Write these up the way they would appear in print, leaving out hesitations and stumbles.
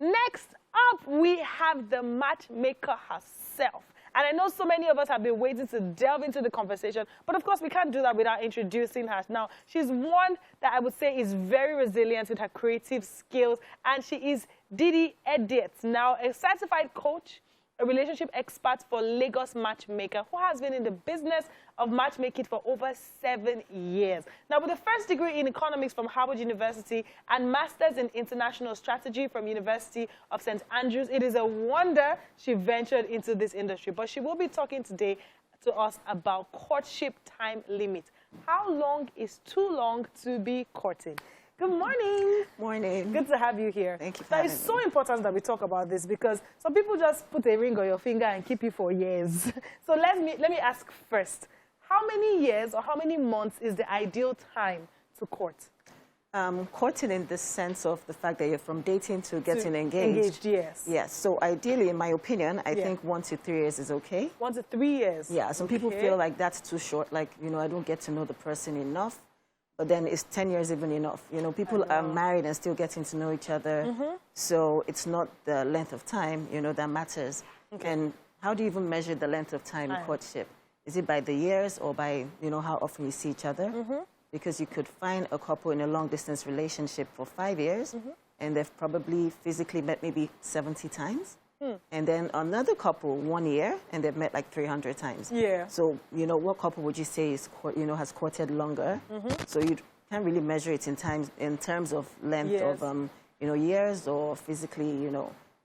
Next up, we have the matchmaker herself. And I know so many of us have been waiting to delve into the conversation, but of course we can't do that without introducing her. Now, she's one that I would say is very resilient with her creative skills, and she is Didi Edits, now a certified coach, a relationship expert for Lagos Matchmaker, who has been in the business of matchmaking for over 7 years. Now, with a first degree in economics from Harvard University and master's in international strategy from University of St. Andrews, it is a wonder she ventured into this industry. But she will be talking today to us about courtship time limit. How long is too long to be courting? Good morning. Morning. Good to have you here. Thank you for having me. It's so important that we talk about this because some people just put a ring on your finger and keep you for years. So let me ask first, how many years or how many months is the ideal time to court? Courting in the sense of the fact that you're from dating to getting engaged. Engaged, yes. Yes. So ideally, in my opinion, I think 1 to 3 years is okay. 1 to 3 years? Yeah. Some people feel like that's too short. Like, I don't get to know the person enough. But then is 10 years even enough? People are married and still getting to know each other. So it's not the length of time, that matters. Okay. And how do you even measure the length of time in courtship? Is it by the years or by, how often you see each other? Because you could find a couple in a long-distance relationship for 5 years, and they've probably physically met maybe 70 times. And then another couple, 1 year, and they've met like 300 times. Yeah. So, what couple would you say is, has courted longer? So you can't really measure it in terms of length of, years or physically,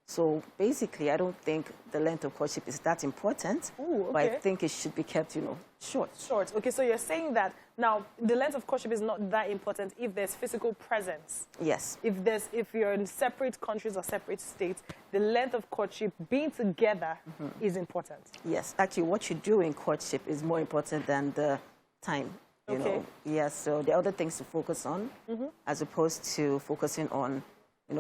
So basically, I don't think the length of courtship is that important. Ooh, okay. But I think it should be kept, short. Short. Okay, so you're saying that now the length of courtship is not that important if there's physical presence. Yes. If you're in separate countries or separate states, the length of courtship, being together, is important. Yes. Actually, what you do in courtship is more important than the time. You know. Yes. So there are other things to focus on, as opposed to focusing on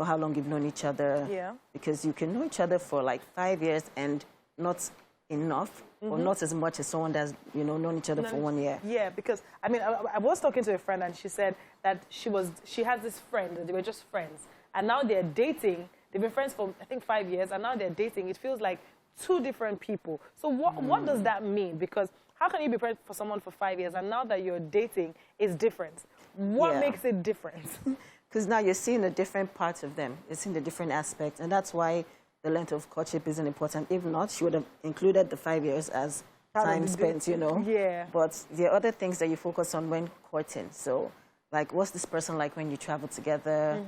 how long you've known each other. Yeah. Because you can know each other for like 5 years and not enough, or not as much as someone that's, known each other for 1 year. Yeah, because, I was talking to a friend and she said that she has this friend, they were just friends, and now they're dating. They've been friends for, I think, 5 years, and now they're dating. It feels like 2 different people. So what does that mean? Because how can you be friends for someone for 5 years, and now that you're dating, it's different? What makes it different? Because now you're seeing a different part of them. You're seeing the different aspects. And that's why the length of courtship isn't important. If not, she would have included the 5 years as time spent, Yeah. But there are other things that you focus on when courting. So, like, what's this person like when you travel together?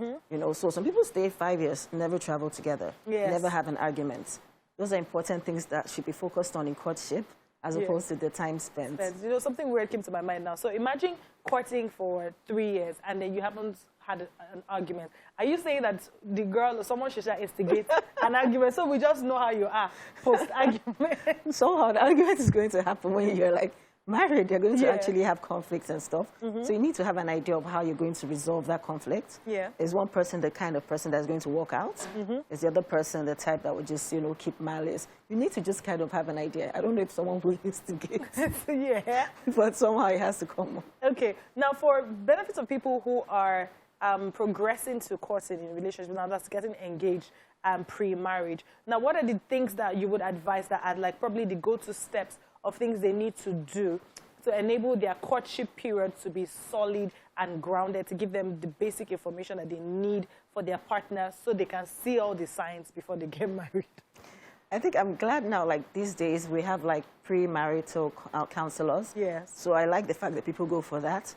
So some people stay 5 years, never travel together, never have an argument. Those are important things that should be focused on in courtship, as opposed to the time spent. Something weird came to my mind now. So imagine courting for 3 years and then you haven't had an argument. Are you saying that the girl or someone should instigate an argument so we just know how you are post-argument? Somehow the argument is going to happen when you're like married. You're going to actually have conflicts and stuff. So you need to have an idea of how you're going to resolve that conflict. Yeah. Is one person the kind of person that's going to walk out? Is the other person the type that would just, keep malice? You need to just kind of have an idea. I don't know if someone will instigate. Yeah. But somehow it has to come up. Okay. Now, for benefits of people who are progressing to courting in a relationship, now that's getting engaged pre-marriage. Now, what are the things that you would advise that are like probably the go-to steps of things they need to do to enable their courtship period to be solid and grounded, to give them the basic information that they need for their partner so they can see all the signs before they get married? I think I'm glad now, like these days, we have like pre-marital counselors. Yes. So I like the fact that people go for that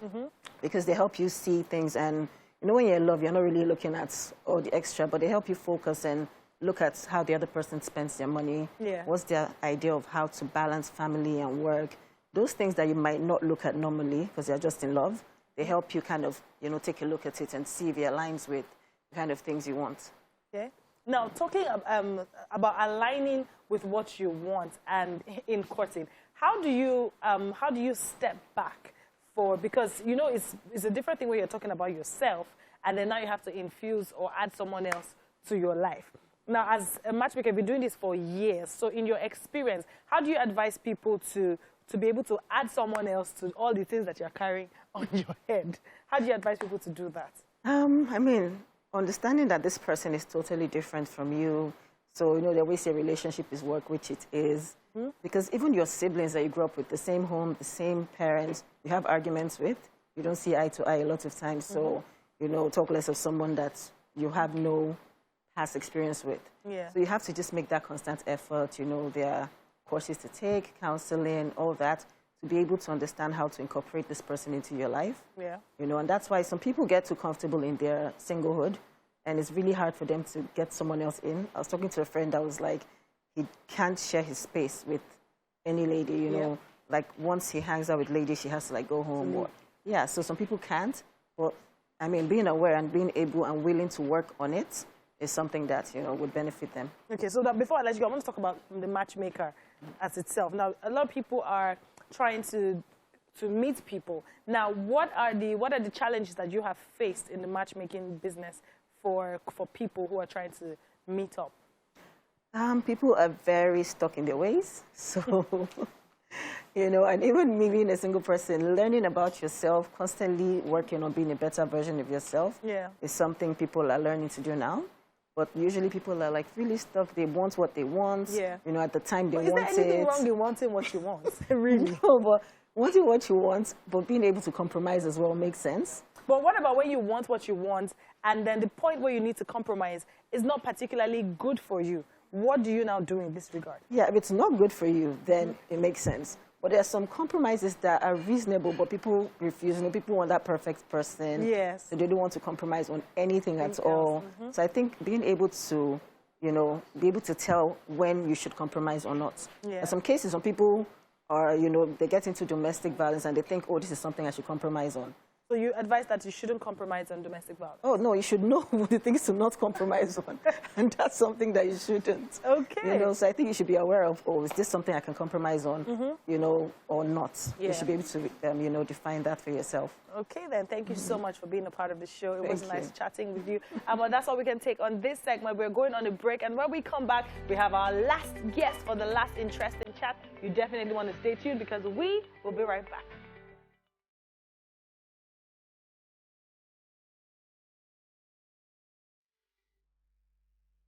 because they help you see things. And when you're in love, you're not really looking at all the extra, but they help you focus and look at how the other person spends their money. Yeah. What's their idea of how to balance family and work? Those things that you might not look at normally because you're just in love, they help you kind of, take a look at it and see if it aligns with the kind of things you want. Okay. Now, talking about aligning with what you want and in courting, how do you step back because it's a different thing when you're talking about yourself and then now you have to infuse or add someone else to your life. Now, as a matchmaker, you've been doing this for years. So in your experience, how do you advise people to be able to add someone else to all the things that you're carrying on your head? How do you advise people to do that? understanding that this person is totally different from you. So, you know, they always say relationship is work, which it is. Because even your siblings that you grew up with, the same home, the same parents, you have arguments with, you don't see eye to eye a lot of times. So, you know, talk less of someone that you have no past experience with. Yeah. So you have to just make that constant effort. You know, there are courses to take, counseling, all that, to be able to understand how to incorporate this person into your life. Yeah. You know, and that's why some people get too comfortable in their singlehood, and it's really hard for them to get someone else in. I was talking to a friend that was like, he can't share his space with any lady, you know. Like, once he hangs out with ladies, she has to, like, go home. Or, yeah, so some people can't. But, I mean, being aware and being able and willing to work on it is something that, you know, would benefit them. Okay, so that before I let you go, I want to talk about the matchmaker as itself. Now, a lot of people are trying to meet people. Now, what are the challenges that you have faced in the matchmaking business for people who are trying to meet up? People are very stuck in their ways. So, you know, and even me being a single person, learning about yourself, constantly working on being a better version of yourself is something people are learning to do now. But usually people are like really stuck. They want what they want. Yeah. You know, at the time they want it. Is there anything wrong in wanting what you want? Really? No, but wanting what you want, but being able to compromise as well makes sense. But what about when you want what you want, and then the point where you need to compromise is not particularly good for you? What do you now do in this regard? Yeah, if it's not good for you, then it makes sense. But there are some compromises that are reasonable, but people refuse. You know, people want that perfect person. Yes. So they don't want to compromise on anything at all. So I think being able to, you know, be able to tell when you should compromise or not. Yeah. In some cases, some people are, you know, they get into domestic violence and they think, oh, this is something I should compromise on. So you advise that you shouldn't compromise on domestic violence? Oh, no, you should know the things to not compromise on. And that's something that you shouldn't. Okay. You know, so I think you should be aware of, oh, is this something I can compromise on, you know, or not? Yeah. You should be able to, you know, define that for yourself. Okay, then. Thank you so much for being a part of the show. It was nice chatting with you. But that's all we can take on this segment. We're going on a break. And when we come back, we have our last guest for the last interesting chat. You definitely want to stay tuned because we will be right back.